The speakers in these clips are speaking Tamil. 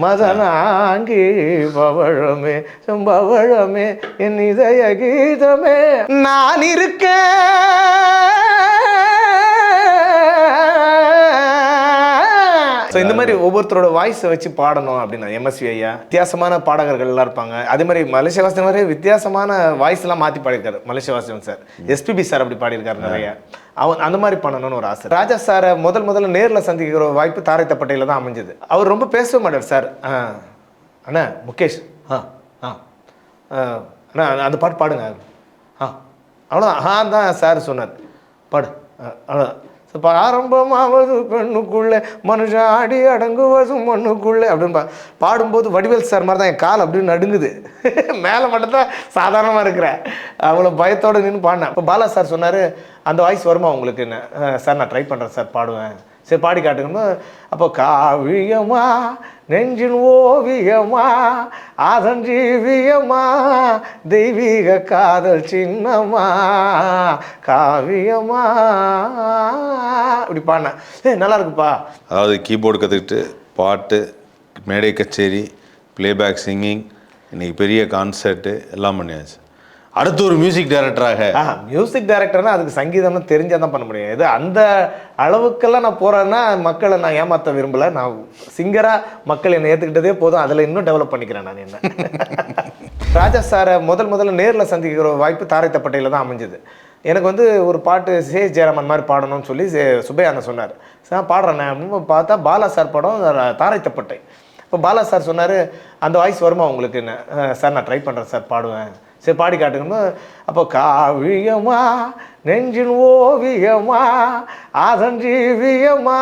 மதனாங்கி பவழமே பவழமே என் இதய கீதமே நான் ஸோ இந்த மாதிரி ஒவ்வொருத்தரோட வாய்ஸை வச்சு பாடணும் அப்படின்னா எம்எஸ்வி ஐயா வித்தியாசமான பாடகர்கள்லாம் இருப்பாங்க. அதே மாதிரி மலேசிய வாசன் வரை வித்தியாசமான வாய்ஸ்லாம் மாற்றி பாடியிருக்காரு மலேசிய வாசன் சார். எஸ்பிபி சார் அப்படி பாடியிருக்காரு நிறைய. அந்த மாதிரி பண்ணணும்னு ஒரு ஆசை. ராஜா சாரை முதல்ல நேரில் சந்திக்கிற ஒரு வாய்ப்பு தாரை தப்பட்டையில் தான் அமைஞ்சது. அவர் ரொம்ப பேச மாட்டார் சார். அண்ணா முகேஷ் அண்ணா அந்த பாட்டு பாடுங்க அவ்வளோதான் தான் சார் சொன்னார். பாடு அவ்வளோதான். இப்போ ஆரம்பமாவது பெண்ணுக்குள்ளே மனுஷன் ஆடி அடங்குவதும் மண்ணுக்குள்ளே அப்படின்னு பாடும்போது வடிவேல் சார் மாதிரி தான் என் கால் அப்படின்னு நடுங்குது. மேலே மட்டும்தான் சாதாரணமாக இருக்கிறேன். அவ்வளோ பயத்தோடு நின்று பாடினேன். இப்போ பாலா சார் சொன்னார், அந்த வாய்ஸ் வருமா உங்களுக்கு? என்ன சார் நான் ட்ரை பண்ணுறேன் சார், பாடுவேன். சரி பாடி காட்டுங்கன்னு. அப்போ காவியமா நெஞ்சின் ஓவியமா அதன் ஜீவியமா தெய்வீக காதல் சின்னமா காவியமா இப்படி பாடினேன். நல்லா இருக்குப்பா. அதாவது கீபோர்டு கற்றுக்கிட்டு பாட்டு, மேடை கச்சேரி, பிளேபேக் சிங்கிங், இன்னைக்கு பெரிய கான்சர்ட்டு எல்லாம் பண்ணியாச்சு. அடுத்து ஒரு மியூசிக் டைரக்டராக. மியூசிக் டைரக்டர்னா அதுக்கு சங்கீதம்னு தெரிஞ்சால் தான் பண்ண முடியும். இது அந்த அளவுக்கெல்லாம் நான் போகிறேன்னா மக்களை நான் ஏமாற்ற விரும்பலை. நான் சிங்கராக மக்கள் என்னை ஏற்றுக்கிட்டதே போதும், அதில் இன்னும் டெவலப் பண்ணிக்கிறேன் நான். என்ன ராஜா சாரை முதல்ல நேரில் சந்திக்கிற வாய்ப்பு தாரை தப்பட்டையில் தான் அமைஞ்சது. எனக்கு வந்து ஒரு பாட்டு ஜெயராமன் மாதிரி பாடணும்னு சொல்லி சுப்பையா சொன்னார். சார் பாடுறேண்ணே அப்படின்னு பார்த்தா பாலா சார் படம் தாரை தப்பட்டை. இப்போ பாலா சார் சொன்னார், அந்த வாய்ஸ் வருமா உங்களுக்கு? என்ன சார் நான் ட்ரை பண்ணுறேன் சார், பாடுவேன். சரி பாடி காட்டுங்கன்னு. அப்போ காவியமா நெஞ்சின் ஓவியமா அதன் ஜீவியமா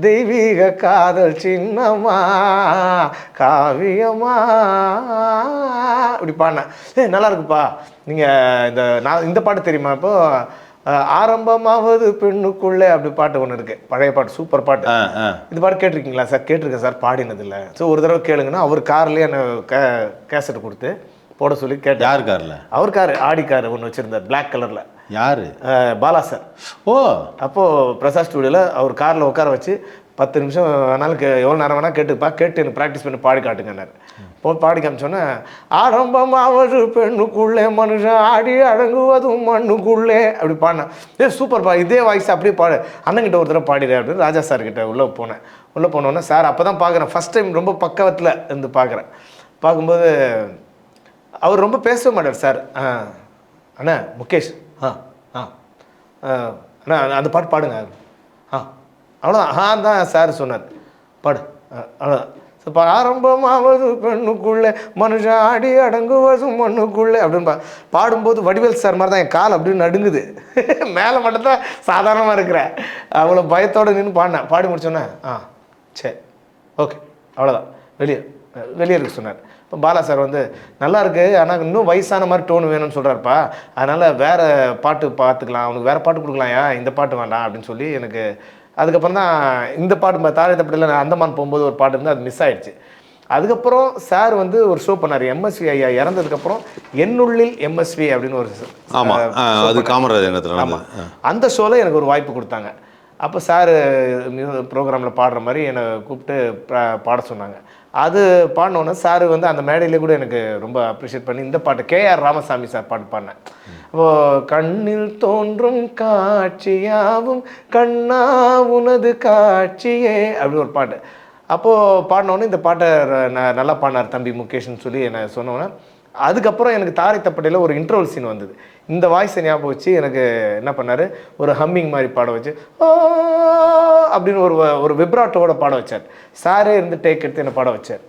தெய்வீக காதல் சின்னமா காவியமா இப்படி பாடினேன். நல்லா இருக்குப்பா. நீங்கள் இந்த பாட்டு தெரியுமா? இப்போ ஆரம்பமாவது பெண்ணுக்குள்ளே அப்படி பாட்டு ஒன்று இருக்குது, பழைய பாட்டு, சூப்பர் பாட்டு. இந்த பாட்டு கேட்டிருக்கீங்களா சார்? கேட்டிருக்கேன் சார், பாடினதில்லை. ஸோ ஒரு தடவை கேளுங்கன்னா அவர் கார்லேயே என்ன கேசட் கொடுத்து போட சொல்லி கேட்டேன். யார் காரில்? அவர் கார், ஆடி கார் ஒன்று வச்சுருந்தார் பிளாக் கலரில். யார்? பாலா சார். ஓ. அப்போது பிரசாத் ஸ்டுடியோவில் அவர் காரில் உட்கார வச்சு 10 நிமிஷம் வேணாலும் எவ்வளோ நேரம் வேணால் கேட்டு எனக்கு ப்ராக்டிஸ் பண்ணி பாடி காட்டுங்கன்னாரு. பாடி காமிச்சோன்னே ஆரம்பமாவது பெண்ணுக்குள்ளே மனுஷன் ஆடி அடங்குவதும் மண்ணுக்குள்ளே அப்படி பாடினேன். சூப்பர்ப்பா, இதே வாய்ஸ் அப்படியே பாடு, அண்ணங்கிட்ட ஒரு தடவை பாடிடு அப்படின்னு ராஜா சார்கிட்ட உள்ளே போனோன்னே சார் அப்போ தான் பார்க்குறேன், ஃபஸ்ட் டைம் ரொம்ப பக்கத்தில் இருந்து பார்க்குறேன். பார்க்கும்போது அவர் ரொம்ப பேச மாட்டார் சார். அண்ணா முகேஷ் அண்ணா அந்த பாட்டு பாடுங்க அவ்வளோதான் தான் சார் சொன்னார். பாடு அவ்வளோதான். இப்போ ஆரம்பமாவது பெண்ணுக்குள்ளே மனுஷன் ஆடி அடங்குவதும் மண்ணுக்குள்ளே அப்படின்னு பாடும்போது வடிவேல் சார் மாதிரி தான் என் கால் அப்படின்னு நடுங்குது. மேலே மட்டும்தான் சாதாரணமாக இருக்கிறேன். அவ்வளோ பயத்தோடு நின்று பாடினேன். பாடி முடிச்சோன்னே சரி ஓகே அவ்வளோதான் வெளியே இருக்க சொன்னார். இப்போ பாலா சார் வந்து நல்லா இருக்குது, ஆனால் இன்னும் வயசான மாதிரி டோன் வேணும்னு சொல்கிறாருப்பா, அதனால் வேறு பாட்டு பார்த்துக்கலாம், அவனுக்கு வேறு பாட்டு கொடுக்கலாம்யா, இந்த பாட்டு வேண்டாம் அப்படின்னு சொல்லி எனக்கு அதுக்கப்புறம் தான் இந்த பாட்டு தாரை தப்பட்டையில் நான் அந்தமான் போகும்போது ஒரு பாட்டு இருந்து அது மிஸ் ஆகிடுச்சு. அதுக்கப்புறம் சார் வந்து ஒரு ஷோ பண்ணார், எம்எஸ்வி ஐயா இறந்ததுக்கப்புறம் என்னுள்ளில் எம்எஸ்வி அப்படின்னு ஒரு. அது காமராஜர். ஆமாம், அந்த ஷோவில் எனக்கு ஒரு வாய்ப்பு கொடுத்தாங்க. அப்போ சார் ப்ரோக்ராமில் பாடுற மாதிரி என்னை கூப்பிட்டு பாட சொன்னாங்க. அது பாடினோன்னே சார் வந்து அந்த மேடையிலே கூட எனக்கு ரொம்ப அப்ரிஷியேட் பண்ணி இந்த பாட்டு கேஆர் ராமசாமி சார் பாட்டு பாடினேன். அப்போது கண்ணில் தோன்றும் காட்சியாவும் கண்ணா உனது காட்சியே அப்படின்னு ஒரு பாட்டு. அப்போது பாடினோன்னே இந்த பாட்டை நல்லா பாடினார் தம்பி முகேஷ்னு சொல்லி என்னை சொன்னோன்னே, அதுக்கப்புறம் எனக்கு தாரை தப்பட்டையில் ஒரு இன்ட்ரோல் சீன் வந்தது. இந்த வாய்ஸை ஞாபகம் வச்சு எனக்கு என்ன பண்ணார், ஒரு ஹம்மிங் மாதிரி பாட வச்சு ஓ அப்படின்னு ஒரு விப்ராட்டோட பாட வச்சார். சாரே இருந்து டேக் எடுத்து என்னை பாட வச்சார்.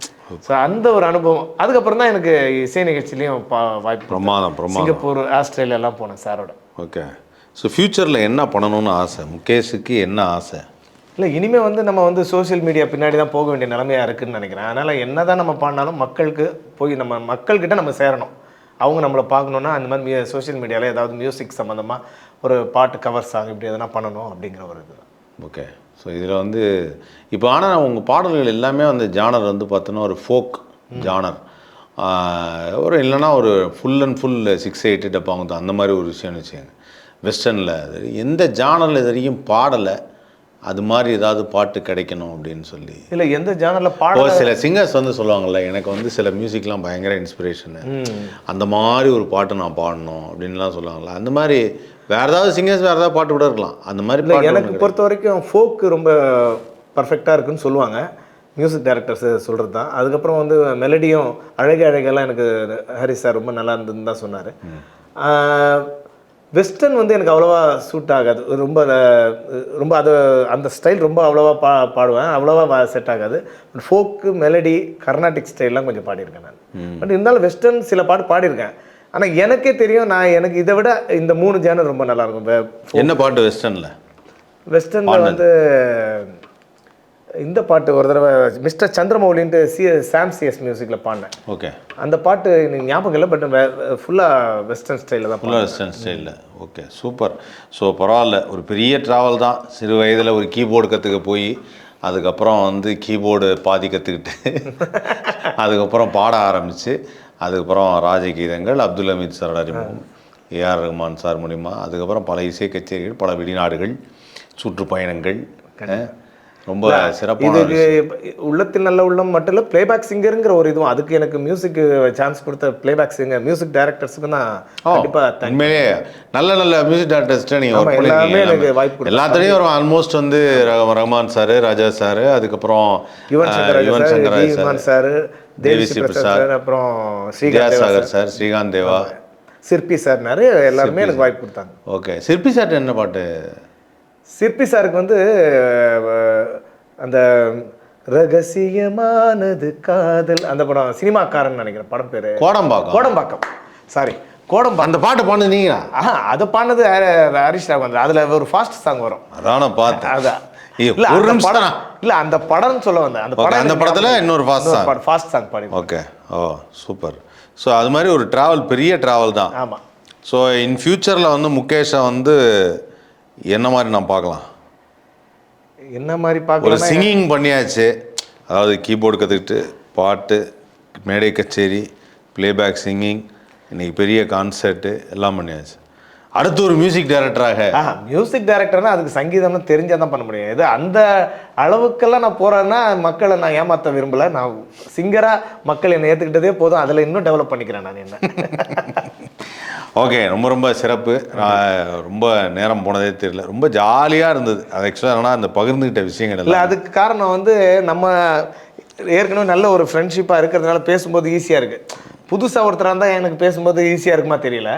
ஸோ அந்த ஒரு அனுபவம். அதுக்கப்புறம் தான் எனக்கு இசை நிகழ்ச்சியிலையும் வாய்ப்பு. பிரமாதம். சிங்கப்பூர், ஆஸ்திரேலியாலாம் போனேன் சாரோட. ஓகே. ஸோ ஃப்யூச்சரில் என்ன பண்ணணும்னு ஆசை முகேஷுக்கு? என்ன ஆசை? இல்லை, இனிமேல் வந்து நம்ம வந்து சோஷியல் மீடியா பின்னாடி தான் போக வேண்டிய நிலைமையாக இருக்குதுன்னு நினைக்கிறேன். அதனால் என்ன தான் நம்ம பாடினாலும் மக்களுக்கு போய் நம்ம மக்கள்கிட்ட நம்ம சேரணும். அவங்க நம்மளை பார்க்கணுன்னா அந்த மாதிரி சோஷியல் மீடியாவில் ஏதாவது மியூசிக் சம்மந்தமாக ஒரு பாட்டு கவர் சாங் இப்படி எதனா பண்ணணும் அப்படிங்கிற ஒரு இது. ஓகே. ஸோ இதில் வந்து இப்போ ஆனால் உங்கள் பாடல்கள் எல்லாமே வந்து ஜானர் வந்து பார்த்தோன்னா ஒரு ஃபோக் ஜானர், ஒரு இல்லைன்னா ஒரு ஃபுல் அண்ட் ஃபுல் 6/8 டப்பாங்க அந்த மாதிரி ஒரு விஷயம்னு வச்சுக்கோங்க. வெஸ்டர்னில் எந்த ஜானரில் இது வரைக்கும் பாடலை, அது மாதிரி ஏதாவது பாட்டு கிடைக்கணும் அப்படின்னு சொல்லி. இல்லை எந்த ஜானரில் பாட சில சிங்கர்ஸ் வந்து சொல்லுவாங்கள்ல, எனக்கு வந்து சில மியூசிக்லாம் பயங்கர இன்ஸ்பிரேஷனு, அந்த மாதிரி ஒரு பாட்டு நான் பாடணும் அப்படின்லாம் சொல்லுவாங்கள்ல, அந்த மாதிரி வேறு ஏதாவது சிங்கர்ஸ் வேறு ஏதாவது பாட்டு கூட இருக்கலாம். அந்த மாதிரி இல்லை எனக்கு பொறுத்த வரைக்கும் ஃபோக்கு ரொம்ப பர்ஃபெக்டாக இருக்குன்னு சொல்லுவாங்க மியூசிக் டைரக்டர்ஸ் சொல்கிறது தான். அதுக்கப்புறம் வந்து மெலடியும் அழகெல்லாம் எனக்கு ஹரி சார் ரொம்ப நல்லா இருந்ததுன்னு தான் சொன்னார். வெஸ்டர்ன் வந்து எனக்கு அவ்வளோவா சூட் ஆகாது, ரொம்ப ரொம்ப அது அந்த ஸ்டைல் ரொம்ப அவ்வளோவா பாடுவேன், அவ்வளோவா செட் ஆகாது. ஃபோக்கு மெலடி கர்நாடிக் ஸ்டைல்லாம் கொஞ்சம் பாடியிருக்கேன் நான். பட் இருந்தாலும் வெஸ்டர்ன் சில பாட்டு பாடியிருக்கேன். ஆனால் எனக்கே தெரியும் எனக்கு இதை விட இந்த 3 ஜேனர் ரொம்ப நல்லாயிருக்கும். என்ன பாட்டு வெஸ்டர்னில்? வெஸ்டர்னில் வந்து இந்த பாட்டு ஒரு தடவை மிஸ்டர் சந்திரமௌலின்ட்டு சாம் சிஎஸ் மியூசிக்கில் பாடினேன். ஓகே. அந்த பாட்டு எனக்கு ஞாபகம் இல்லை, பட் ஃபுல்லாக வெஸ்டர்ன் ஸ்டைலில் தான். ஃபுல்லாக வெஸ்டர்ன் ஸ்டைலில். Okay, super. ஸோ பரவாயில்ல, ஒரு பெரிய ட்ராவல் தான். சிறு வயதில் ஒரு கீபோர்டு கற்றுக்க போய் அதுக்கப்புறம் வந்து கீபோர்டு பாதி கற்றுக்கிட்டு அதுக்கப்புறம் பாட ஆரம்பித்து அதுக்கப்புறம் ராஜகீதங்கள், அப்துல் ஹமீத் சாரோட அறிமுகம், ஏஆர் ரஹ்மான் சார் மூலிமா, அதுக்கப்புறம் பல இசை கச்சேரிகள், பல வெளிநாடுகள் சுற்றுப்பயணங்கள், ரொம்ப சிறப்பான. இதுக்கு உள்ளத்தில் நல்ல உள்ளம் மட்டும் இல்லை, பிளேபேக் சிங்கருங்கிற ஒரு இதுவும், அதுக்கு எனக்கு மியூசிக் சான்ஸ் கொடுத்த பிளேபேக் சிங்கர் மியூசிக் டைரக்டர்ஸுக்கு தான் கண்டிப்பாக உண்மையிலே நல்ல நல்ல மியூசிக் டைரக்டர்ஸ்ட்டு நீங்கள் எல்லாமே எனக்கு வாய்ப்பு எல்லாத்துலேயும் வரும். ஆல்மோஸ்ட் வந்து ரஹ்மான் சார், ராஜா சார், அதுக்கப்புறம் யுவன் சங்கர் சார், தேவிஸ்ரீ பிரசாத், அப்புறம் வித்யாசாகர் சார், ஸ்ரீகாந்த் தேவா, சிற்பி சார், நிறைய எல்லாருமே எனக்கு வாய்ப்பு கொடுத்தாங்க. ஓகே. சிற்பி சார் என்ன பாட்டு? சிற்பி சாருக்கு வந்து அந்த ரகசியமானது காதல் அந்த படம், சினிமாக்காரன் நினைக்கிறேன் படம் பேர், கோடம்பாக்கம். சாரி, கோடம்பாக்கம். அந்த பாட்டு பாடுனீங்களா? அதை பாடினது ஹரிஷ் ராகவன். அதில் ஒரு ஃபாஸ்ட் சாங் வரும், அதான பார்த்தேன். அதான் இல்லை அந்த படம்னு சொல்ல வந்தேன். அந்த படத்தில் இன்னொரு ஃபாஸ்ட் சாங் பாடி. ஓகே. ஓ சூப்பர். ஸோ அது மாதிரி ஒரு ட்ராவல், பெரிய ட்ராவல் தான். ஆமாம். ஸோ இன் ஃபியூச்சரில் வந்து முகேஷை வந்து என்ன மாதிரி நான் பார்க்கலாம்? என்ன மாதிரி பார்க்கலாம்? ஒரு சிங்கிங் பண்ணியாச்சு, அதாவது கீபோர்டு கற்றுக்கிட்டு பாட்டு, மேடை கச்சேரி, பிளேபேக் சிங்கிங், இன்றைக்கி பெரிய கான்சர்ட்டு எல்லாம் பண்ணியாச்சு. அடுத்து ஒரு மியூசிக் டைரக்டராக. மியூசிக் டைரக்டர்னா அதுக்கு சங்கீதம்னு தெரிஞ்சால் தான் பண்ண முடியும். இது அந்த அளவுக்கெல்லாம் நான் போகிறேன்னா மக்களை நான் ஏமாற்ற விரும்பலை. நான் சிங்கராக மக்கள் என்னை ஏற்றுக்கிட்டதே போதும், அதில் இன்னும் டெவலப் பண்ணிக்கிறேன் நான் என்ன. ஓகே, ரொம்ப ரொம்ப சிறப்பு. ரொம்ப நேரம் போனதே தெரியல, ரொம்ப ஜாலியாக இருந்தது. அது ஆக்சுவலாக என்னன்னா அந்த பகிர்ந்துக்கிட்ட விஷயங்கள் இல்லை, அதுக்கு காரணம் வந்து நம்ம ஏற்கனவே நல்ல ஒரு ஃப்ரெண்ட்ஷிப்பாக இருக்கிறதுனால பேசும்போது ஈஸியாக இருக்குது. புதுசாக ஒருத்தராக இருந்தால் எனக்கு பேசும்போது ஈஸியாக இருக்குமா தெரியல.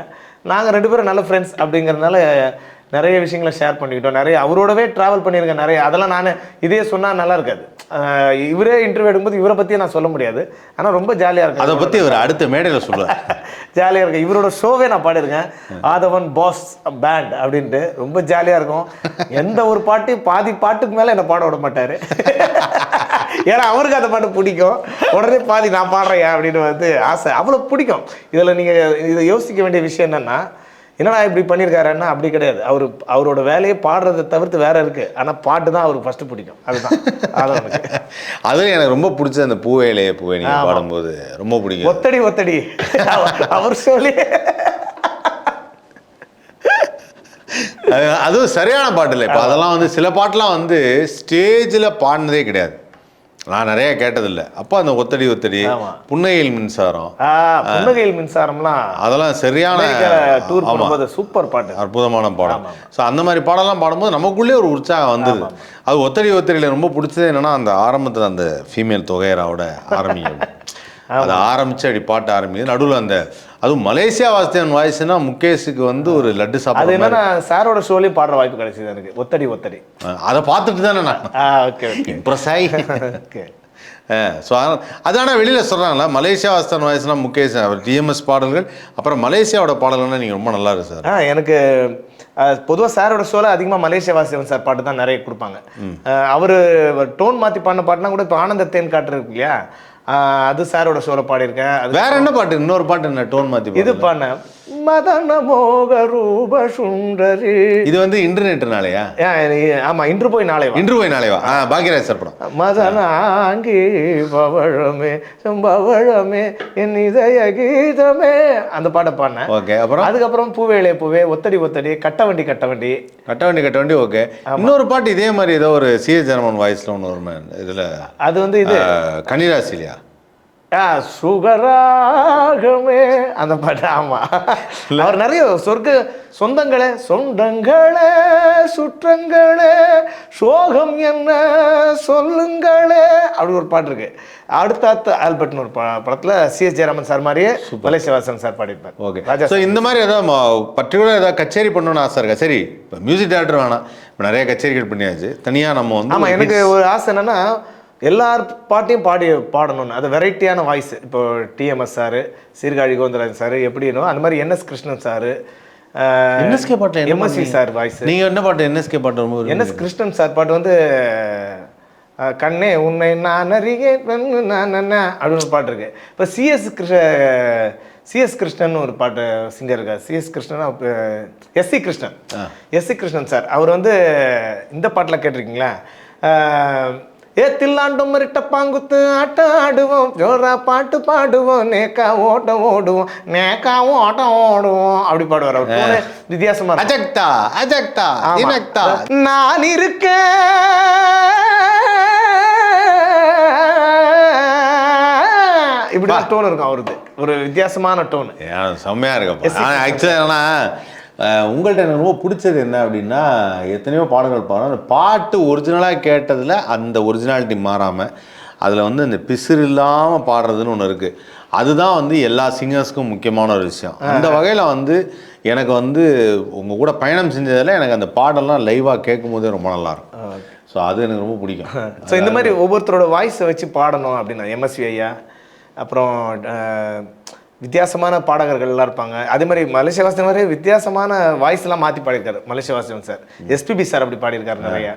நாங்கள் 2 பேரும் நல்ல ஃப்ரெண்ட்ஸ் அப்படிங்கிறதுனால நிறைய விஷயங்களை ஷேர் பண்ணிக்கிட்டோம். நிறைய அவரோடவே ட்ராவல் பண்ணியிருக்கேன் நிறைய. அதெல்லாம் நான் இதே சொன்னால் நல்லா இருக்காது. இவரே இன்டர்வியூ எடுக்கும்போது இவரை பற்றியே நான் சொல்ல முடியாது. ஆனால் ரொம்ப ஜாலியாக இருக்கும். அதை பற்றி இவர் அடுத்த மேடையில் சொல்லுவார். ஜாலியாக இருக்கும். இவரோட ஷோவே நான் பாடியிருக்கேன், ஆதவன் பாஸ் பேண்ட் அப்படின்ட்டு. ரொம்ப ஜாலியாக இருக்கும். எந்த ஒரு பாதி பாட்டுக்கு மேலே என்னை பாட விட மாட்டார். ஏன்னா அவருக்கு அந்த பாட்டு பிடிக்கும். உடனே பாதி நான் பாடுறேன் அப்படின்னு வந்து ஆசை, அவ்வளோ பிடிக்கும். இதில் நீங்கள் இதை யோசிக்க வேண்டிய விஷயம் என்னென்னா, என்னடா இப்படி பண்ணியிருக்காருன்னா அப்படி கிடையாது. அவரோட வேலையை பாடுறதை தவிர்த்து வேற இருக்கு. ஆனால் பாட்டு தான் அவருக்கு ஃபர்ஸ்ட் பிடிக்கும். அதுதான் அதுவும் எனக்கு ரொம்ப பிடிச்ச அந்த பூவேலையே பூவே நீங்கள் பாடும்போது ரொம்ப பிடிக்கும். ஒத்தடி அவர் சொல்லி அதுவும் சரியான பாட்டு இல்லை. இப்போ அதெல்லாம் வந்து சில பாட்டெலாம் வந்து ஸ்டேஜில் பாடினதே கிடையாது, நான் நிறைய கேட்டதில்லை. அப்போ அந்த ஒத்தடி புன்னகையில் மின்சாரம்லாம் அதெல்லாம் சரியான டூர் போகும்போது சூப்பர் பாட்டு, அற்புதமான பாடம். ஸோ அந்த மாதிரி பாடலாம் பாடும்போது நமக்குள்ளே ஒரு உற்சாகம் வந்தது. அது ஒத்தடியில் ரொம்ப பிடிச்சது என்னன்னா, அந்த ஆரம்பத்தில் அந்த ஃபீமேல் தொகையராவோட ஆரம்பிக்கும். அதை ஆரம்பிச்சு அப்படி பாட்டு ஆரம்பிக்குது. நடுவில் அந்த அதுவும் மலேசியா வாஸ்தவன் வாய்ஸ்னா முகேஷுக்கு வந்து ஒரு லட்டு சாப்பிட. அது என்னன்னா சாரோட ஷோலையும் பாடுற வாய்ப்பு கிடைச்சது எனக்கு. ஒத்தடி அதை பார்த்துட்டு தானே நான் இம்ப்ரெஸ் ஆகி. ஸோ அதான வெளியில் சொல்கிறாங்களா, மலேசியா வாஸ்தவன் வாய்ஸ்னா முகேஷ், அவர் டிஎம்எஸ் பாடல்கள், அப்புறம் மலேசியாவோட பாடல்கள்னா நீங்கள் ரொம்ப நல்லா இருக்கு சார். எனக்கு பொதுவாக சாரோட ஷோவில் அதிகமாக மலேசியா வாஸ்தவன் சார் பாட்டு தான் நிறைய கொடுப்பாங்க. அவர் டோன் மாற்றி பாடின பாட்டுனா கூட இப்போ ஆனந்த தேன் காட்டு இருக்கு இல்லையா, அது சாரோட ஷோவில் பாடியிருக்கேன். வேற என்ன பாட்டு? இன்னொரு பாட்டு என்ன டோன் மாற்றி இது பாடினேன், மதன மோக ரூப சுந்தரி. இது வந்து இன்டர்நெட்னாலயா? ஆமா, இன்று போய் நாளை வா. இன்று போய் நாளைவா? பாக்யராஜ் சார் படம். மதனாங்கி பவழமே பவழமே என் இதய கீதமே, அந்த பாட்டை பாடினேன். ஓகே. அப்புறம் அதுக்கப்புறம் பூவேளே பூவே, ஒத்தடி ஒத்தடி, கட்ட வண்டி கட்ட வண்டி. கட்ட வண்டி. ஓகே. இன்னொரு பாட்டு இதே மாதிரி ஏதோ ஒரு சிஎஸ் ஜெர்மன் வாய்ஸ்ல ஒன்று வருமே, இதுல அது வந்து இது கன்னிராசிலியா? சுகராகமே, அந்த பாட்டு. ஆமா, அவர் நிறைய சொந்தங்களே சொந்தங்களே சுற்றங்களே சோகம் என்ன சொல்லுங்களே அப்படி ஒரு பாட்டு இருக்கு. அடுத்த ஆல்பர்ட்னு ஒரு படத்துல சிஎஸ் ஜெயராமன் சார் மாதிரியே மலேசியவாசன் சார் பாடியிருப்பார். ஓகே. ஸோ இந்த மாதிரி ஏதாவது பர்டிகுலர் ஏதாவது கச்சேரி பண்ணணும்னு ஆசை இருக்கா? சரி, இப்போ மியூசிக் டைரக்டர் வேணாம், இப்போ நிறைய கச்சேரிகள் பண்ணியாச்சு, தனியாக நம்ம வந்து. ஆமாம், எனக்கு ஒரு ஆசை என்னன்னா எல்லார் பாட்டையும் பாடணும்னு. அது வெரைட்டியான வாய்ஸ். இப்போ TMS sir, Sirkazhi Govindarajan sir எப்படினோ அந்த மாதிரி என்எஸ் கிருஷ்ணன் சார், என்எஸ்கே பாட்டு, எம்எஸ்சி சார் வாய்ஸ். நீங்கள் என்ன பாட்டு என்எஸ்கே பாட்டு? என்எஸ் கிருஷ்ணன் சார் பாட்டு வந்து கண்ணே உன்னை நான் அறியேன் அப்படின்னு பாட்டு இருக்கு. இப்போ சிஎஸ் கிருஷ்ணன் ஒரு பாட்டு சிங்கர் இருக்கார். CS Krishnan, SC Krishnan sir. அவர் வந்து இந்த பாட்டில் கேட்டிருக்கீங்களா? ஏத்தில்லாண்டும் மரிட்ட பாங்குத்து ஆட்டம் ஆடுவோம், ஜோரா பாட்டு பாடுவோம், நேக்கா ஓட்டம் ஓடுவோம், நேக்கா ஓட்டம் ஓடுவோம் அப்படி பாடுவார். அவர் வித்தியாசமா அஜக்தா அஜக்தா இனக்தா நான் இருக்கேன் இப்படி டோன் இருக்கும் அவருக்கு. ஒரு வித்தியாசமான டோன், செம்மையா இருக்கு. ஆக்சுவலா என்னன்னா உங்கள்கிட்ட எனக்கு ரொம்ப பிடிச்சது என்ன அப்படின்னா, எத்தனையோ பாடல்கள் பாடும், அந்த பாட்டு ஒரிஜினலாக கேட்டதில் அந்த ஒரிஜினாலிட்டி மாறாமல் அதில் வந்து அந்த பிசிறு இல்லாமல் பாடுறதுன்னு ஒன்று இருக்குது. அதுதான் வந்து எல்லா சிங்கர்ஸ்க்கும் முக்கியமான ஒரு விஷயம். அந்த வகையில் வந்து எனக்கு வந்து உங்கள் கூட பயணம் செஞ்சதில் எனக்கு அந்த பாடலாம் லைவாக கேட்கும் போதே ரொம்ப நல்லாயிருக்கும். ஸோ அது எனக்கு ரொம்ப பிடிக்கும். ஸோ இந்த மாதிரி ஒவ்வொருத்தரோட வாய்ஸை வச்சு பாடணும் அப்படின்னா எம்எஸ்வி ஐயா, அப்புறம் வித்தியாசமான பாடகர்கள் எல்லாம் இருப்பாங்க. அதே மாதிரி மலேசியவாசன் மாதிரி வித்தியாசமான வாய்ஸ் எல்லாம் மாற்றி பாடியிருக்காரு மலேசியவாசன் சார். எஸ்பிபி சார் அப்படி பாடியிருக்காரு நிறைய.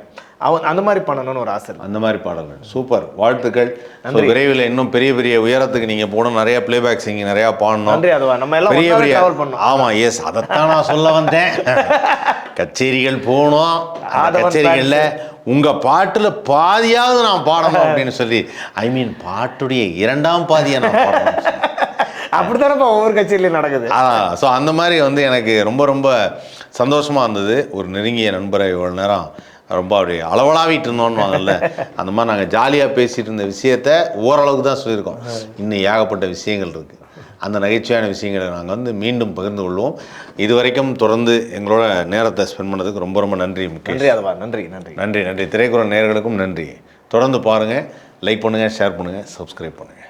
அந்த மாதிரி பண்ணணும்னு ஒரு ஆசை. அந்த மாதிரி பாடல்கள் சூப்பர், வாழ்த்துக்கள். விரைவில் இன்னும் பெரிய பெரிய உயரத்துக்கு நீங்க போகணும், நிறைய பிளேபேக் சிங்கிங் நிறைய பாடணும். நன்றி. அதுவா நம்ம எல்லாம் பெரிய பெரிய பண்ணணும். ஆமா, எஸ், அதைத்தான் நான் சொல்ல வந்தேன். கச்சேரிகள் போகணும், கச்சேரிகள்ல உங்க பாட்டுல பாதியாவது நான் பாடணும் அப்படின்னு சொல்லி, ஐ மீன் பாட்டுடைய 2ஆம் பாதியை நான் பாடணும். அப்படித்தானப்பா ஒவ்வொரு கட்சியிலையும் நடக்குது. ஸோ அந்த மாதிரி வந்து எனக்கு ரொம்ப ரொம்ப சந்தோஷமாக இருந்தது. ஒரு நெருங்கிய நண்பரை இவ்வளோ நேரம் ரொம்ப அப்படி அளவலாவிட்டு இருந்தோன்னு அந்த மாதிரி நாங்கள் ஜாலியாக பேசிகிட்டு இருந்த விஷயத்த ஓரளவுக்கு தான் சொல்லியிருக்கோம். இன்னும் ஏகப்பட்ட விஷயங்கள் இருக்குது. அந்த நகைச்சுவையான விஷயங்களை நாங்கள் வந்து மீண்டும் பகிர்ந்து கொள்வோம். இது வரைக்கும் தொடர்ந்து எங்களோட நேரத்தை ஸ்பெண்ட் பண்ணதுக்கு ரொம்ப ரொம்ப நன்றி. நன்றி நன்றி நன்றி நன்றி. திரைக்குறள் நேயர்களுக்கும் நன்றி. தொடர்ந்து பாருங்கள், லைக் பண்ணுங்கள், ஷேர் பண்ணுங்கள், சப்ஸ்கிரைப் பண்ணுங்கள்.